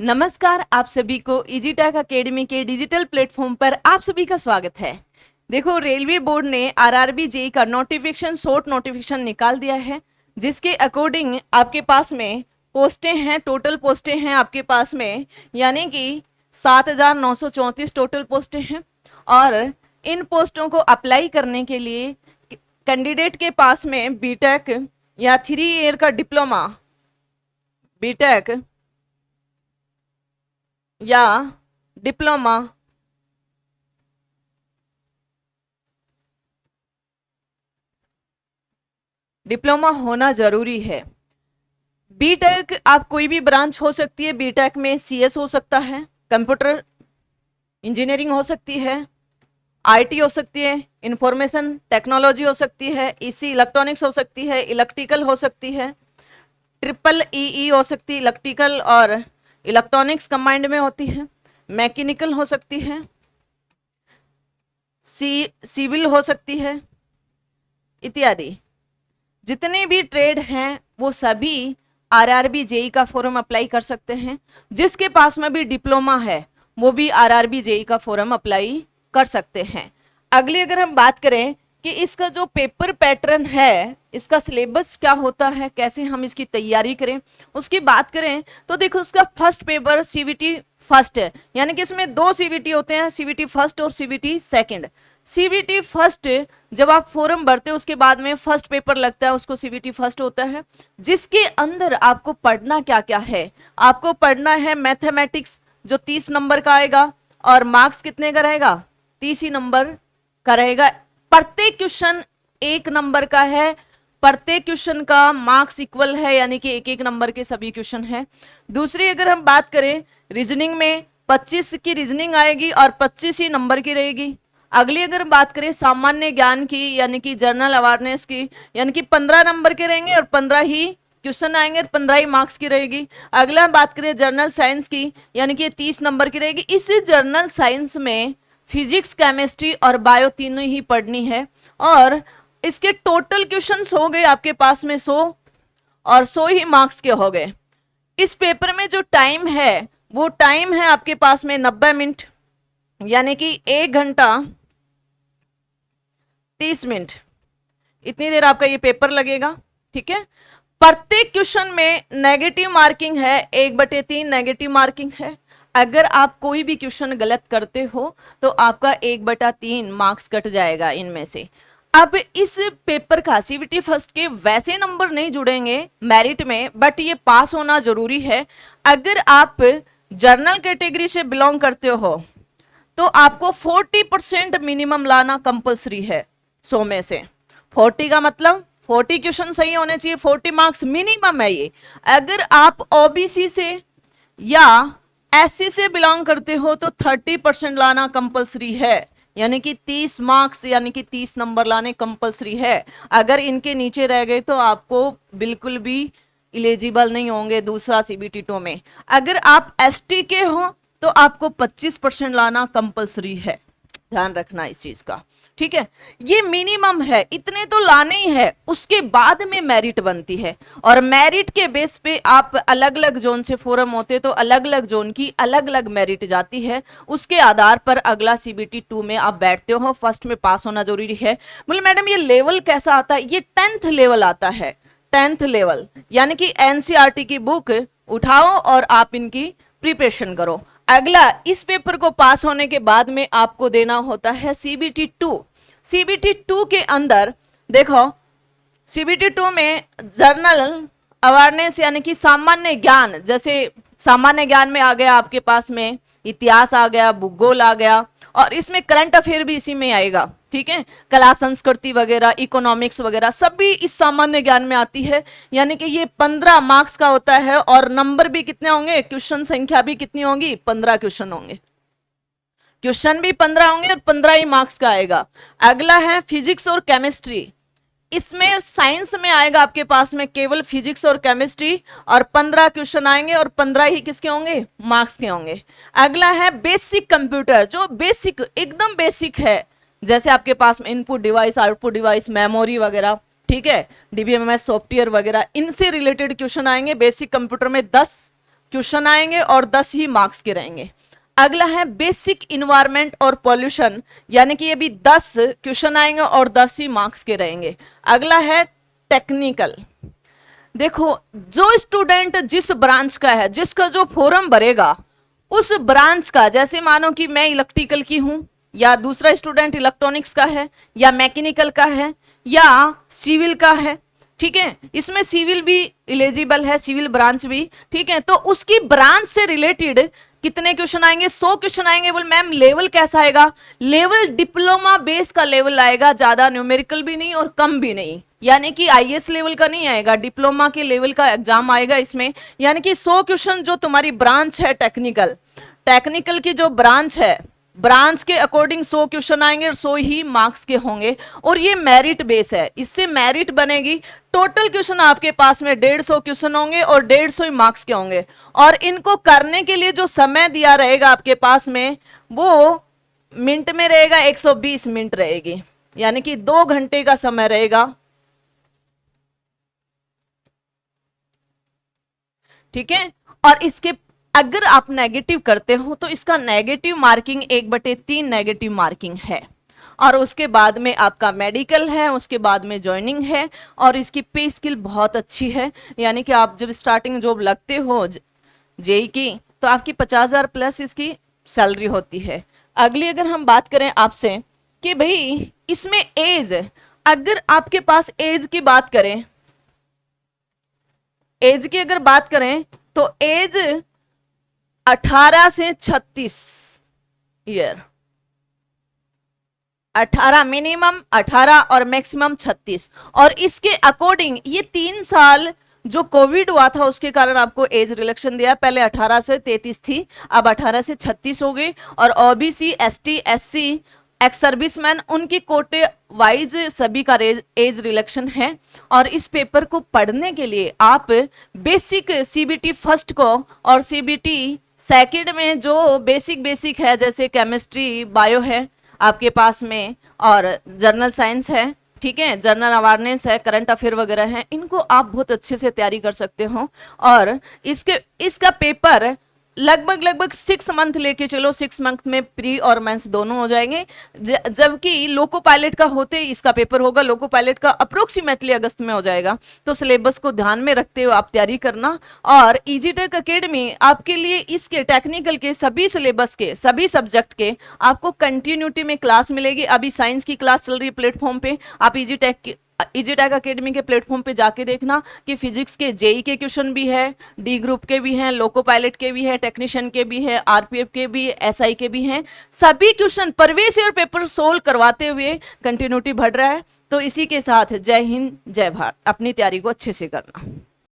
नमस्कार, आप सभी को इजी टेक अकेडमी के डिजिटल प्लेटफॉर्म पर आप सभी का स्वागत है। देखो, रेलवे बोर्ड ने आरआरबी जेई का नोटिफिकेशन शॉर्ट नोटिफिकेशन निकाल दिया है, जिसके अकॉर्डिंग आपके पास में पोस्टें हैं, टोटल पोस्टें हैं आपके पास में, यानी कि 7,934 टोटल पोस्टें हैं। और इन पोस्टों को अप्लाई करने के लिए कैंडिडेट के पास में बीटेक या 3 ईयर का डिप्लोमा, बीटेक या डिप्लोमा होना जरूरी है। बीटेक आप कोई भी ब्रांच हो सकती है। बीटेक में सीएस हो सकता है, कंप्यूटर इंजीनियरिंग हो सकती है, आईटी हो सकती है, इंफॉर्मेशन टेक्नोलॉजी हो सकती है, ईसी इलेक्ट्रॉनिक्स हो सकती है, इलेक्ट्रिकल हो सकती है, ट्रिपल ई हो सकती है, इलेक्ट्रिकल और इलेक्ट्रॉनिक्स कंबाइंड में होती है, मैकेनिकल हो सकती है, सिविल हो सकती है, इत्यादि। जितने भी ट्रेड हैं वो सभी आरआरबी जेई का फॉर्म अप्लाई कर सकते हैं। जिसके पास में भी डिप्लोमा है वो भी आरआरबी जेई का फॉर्म अप्लाई कर सकते हैं। अगली अगर हम बात करें कि इसका जो पेपर पैटर्न है, इसका सिलेबस क्या होता है, कैसे हम इसकी तैयारी करें, उसकी बात करें तो देखो, उसका फर्स्ट पेपर सीवीटी फर्स्ट है, यानी कि इसमें 2 सीवीटी होते हैं, सीवीटी फर्स्ट और सीवीटी सेकंड। सीवीटी फर्स्ट जब आप फॉर्म भरते हो उसके बाद में फर्स्ट पेपर लगता है, उसको सीवीटी फर्स्ट होता है, जिसके अंदर आपको पढ़ना क्या क्या है। आपको पढ़ना है मैथमेटिक्स जो 30 नंबर का आएगा, और मार्क्स कितने का रहेगा, 30 ही नंबर का रहेगा। प्रत्येक क्वेश्चन 1 नंबर का है, प्रत्येक क्वेश्चन का मार्क्स इक्वल है, यानी कि 1-1 नंबर के सभी क्वेश्चन है। दूसरी अगर हम बात करें रीजनिंग में 25 की रीजनिंग आएगी और 25 ही नंबर की रहेगी। अगली अगर बात करें सामान्य ज्ञान की, यानी कि जनरल अवेयरनेस की, यानी कि 15 नंबर के रहेंगे और 15 ही क्वेश्चन आएंगे, 15 ही मार्क्स की रहेगी। अगला बात करें जनरल साइंस की, यानी कि 30 नंबर की रहेगी। इस जनरल साइंस में फिजिक्स, केमिस्ट्री और बायो तीनों ही पढ़नी है, और इसके टोटल क्वेश्चंस हो गए आपके पास में 100, और 100 ही मार्क्स के हो गए। इस पेपर में जो टाइम है वो टाइम है आपके पास में 90 मिनट, यानी कि 1 घंटा 30 मिनट, इतनी देर आपका ये पेपर लगेगा। ठीक है, प्रत्येक क्वेश्चन में नेगेटिव मार्किंग है, 1/3 नेगेटिव मार्किंग है। अगर आप कोई भी क्वेश्चन गलत करते हो तो आपका 1/3 मार्क्स कट जाएगा इनमें से। अब इस पेपर का सीवीटी फर्स्ट के वैसे नंबर नहीं जुड़ेंगे मेरिट में, बट ये पास होना जरूरी है। अगर आप जर्नल कैटेगरी से बिलोंग करते हो तो आपको 40% मिनिमम लाना कंपलसरी है 100 में से। 40 का मतलब 40 क्वेश्चन सही होने चाहिए, 40 मार्क्स मिनिमम है ये। अगर आप ओबीसी से या एससी से बिलोंग करते हो तो 30% लाना कंपलसरी है, यानी कि 30 मार्क्स, यानी कि 30 नंबर लाने कंपलसरी है। अगर इनके नीचे रह गए तो आपको बिल्कुल भी इलिजिबल नहीं होंगे दूसरा सीबीटी 2 में। अगर आप एसटी के हो तो आपको 25% लाना कंपलसरी है, ध्यान रखना इस चीज का। ठीक है, ये मिनिमम है, इतने तो लाने ही है। उसके बाद में मेरिट बनती है, और मेरिट के बेस पे आप अलग अलग जोन से फॉर्म होते तो अलग अलग जोन की अलग अलग मेरिट जाती है। उसके आधार पर अगला सीबीटी 2 में आप बैठते हो। फर्स्ट में पास होना जरूरी है। बोले मैडम ये लेवल कैसा आता है, ये 10th लेवल आता है। 10th लेवल यानी कि एनसीईआरटी की बुक उठाओ और आप इनकी प्रिपरेशन करो। अगला, इस पेपर को पास होने के बाद में आपको देना होता है सीबीटी 2। सीबीटी 2 के अंदर देखो, सीबीटी 2 में जर्नल अवेयरनेस यानी कि सामान्य ज्ञान, जैसे सामान्य ज्ञान में आ गया आपके पास में इतिहास आ गया, भूगोल आ गया, और इसमें करंट अफेयर भी इसी में आएगा। ठीक है, कला संस्कृति वगैरह, इकोनॉमिक्स वगैरह सभी इस सामान्य ज्ञान में आती है। यानी कि ये 15 मार्क्स का होता है, और नंबर भी कितने होंगे, क्वेश्चन संख्या भी कितनी होंगी, 15 क्वेश्चन होंगे। क्वेश्चन भी 15 होंगे और 15 ही मार्क्स का आएगा। अगला है फिजिक्स और केमिस्ट्री। इसमें साइंस में आएगा आपके पास में केवल फिजिक्स और केमिस्ट्री, और 15 क्वेश्चन आएंगे और 15 ही किसके होंगे, मार्क्स के होंगे। अगला है बेसिक कंप्यूटर, जो बेसिक एकदम बेसिक है, जैसे आपके पास में input device, output device, memory वगैरह। ठीक है, डीबीएमएस सॉफ्टवेयर वगैरह, इनसे रिलेटेड क्वेश्चन आएंगे बेसिक कंप्यूटर में। 10 क्वेश्चन आएंगे और 10 ही मार्क्स के रहेंगे। अगला है बेसिक इन्वायरमेंट और पॉल्यूशन, यानी कि ये भी 10 क्वेश्चन आएंगे और 10 ही मार्क्स के रहेंगे। अगला है टेक्निकल। देखो, जो स्टूडेंट जिस ब्रांच का है, जिसका जो फॉर्म भरेगा उस ब्रांच का, जैसे मानो कि मैं इलेक्ट्रिकल की हूं या दूसरा स्टूडेंट इलेक्ट्रॉनिक्स का है या मैकेनिकल का है या सिविल का है, ठीक है, इसमें सिविल भी एलिजिबल है, सिविल ब्रांच भी, ठीक है, तो उसकी ब्रांच से रिलेटेड कितने क्वेश्चन आएंगे? 100 क्वेश्चन आएंगे। बोल मैम लेवल कैसा आएगा? लेवल डिप्लोमा बेस का लेवल आएगा, ज्यादा न्यूमेरिकल भी नहीं और कम भी नहीं, यानी कि आईएएस लेवल का नहीं आएगा, डिप्लोमा के लेवल का एग्जाम आएगा इसमें। यानी कि 100 क्वेश्चन जो तुम्हारी ब्रांच है टेक्निकल, टेक्निकल की जो ब्रांच है, ब्रांच के अकॉर्डिंग 100 क्वेश्चन आएंगे और 100 ही मार्क्स के होंगे। और ये मेरिट बेस है, इससे मेरिट बनेगी। टोटल क्वेश्चन आपके पास में 150 क्वेश्चन होंगे और 150 ही मार्क्स के होंगे। और इनको करने के लिए जो समय दिया रहेगा आपके पास में, वो मिनट में रहेगा, 120 मिनट रहेगी, यानी कि 2 घंटे का समय रहेगा, ठीक है। और इसके अगर आप नेगेटिव करते हो तो इसका नेगेटिव मार्किंग 1/3 नेगेटिव मार्किंग है। और उसके बाद में आपका मेडिकल है, उसके बाद में ज्वाइनिंग है। और इसकी पे स्किल बहुत अच्छी है, यानी कि आप जब स्टार्टिंग जॉब लगते हो जेई की, तो आपकी 50,000 प्लस इसकी सैलरी होती है। अगली अगर हम बात करें आपसे कि भाई इसमें एज, अगर आपके पास एज की बात करें, एज की अगर बात करें तो एज 18 से 36 ईयर, 18 मिनिमम 18 और मैक्सिमम 36। और इसके अकॉर्डिंग ये 3 साल जो कोविड हुआ था उसके कारण आपको एज रिलेक्शन दिया, पहले 18 से 33 थी, अब 18 से 36 हो गई। और OBC, ST, SC, ex serviceman, उनकी कोटे वाइज सभी का एज रिलेक्शन है। और इस पेपर को पढ़ने के लिए आप बेसिक सीबीटी फर्स्ट को और सीबीटी सेकंड में जो बेसिक है, जैसे केमिस्ट्री, बायो है आपके पास में, और जर्नल साइंस है, ठीक है, जनरल अवेयरनेस है, करंट अफेयर वगैरह है, इनको आप बहुत अच्छे से तैयारी कर सकते हो। और इसका पेपर लगभग 6 मंथ लेके चलो, 6 मंथ में प्री और मेंस दोनों हो जाएंगे। जबकि लोको पायलट का होते ही इसका पेपर होगा, लोको पायलट का अप्रोक्सीमेटली अगस्त में हो जाएगा। तो सिलेबस को ध्यान में रखते हुए आप तैयारी करना। और इजीटेक एकेडमी आपके लिए इसके टेक्निकल के सभी सिलेबस के, सभी सब्जेक्ट के आपको कंटिन्यूटी में क्लास मिलेगी। अभी साइंस की क्लास चल रही है प्लेटफॉर्म पे, आप इजीटेक एकेडमी के प्लेटफॉर्म पे जाके देखना कि फिजिक्स के जेई के क्वेश्चन भी है, डी ग्रुप के भी हैं, लोको पायलट के भी है, टेक्नीशियन के भी है, आरपीएफ के भी, एसआई के भी हैं। सभी question previous year paper solve करवाते हुए कंटिन्यूटी बढ़ रहा है। तो इसी के साथ जय हिंद, जय भारत। अपनी तैयारी को अच्छे से करना।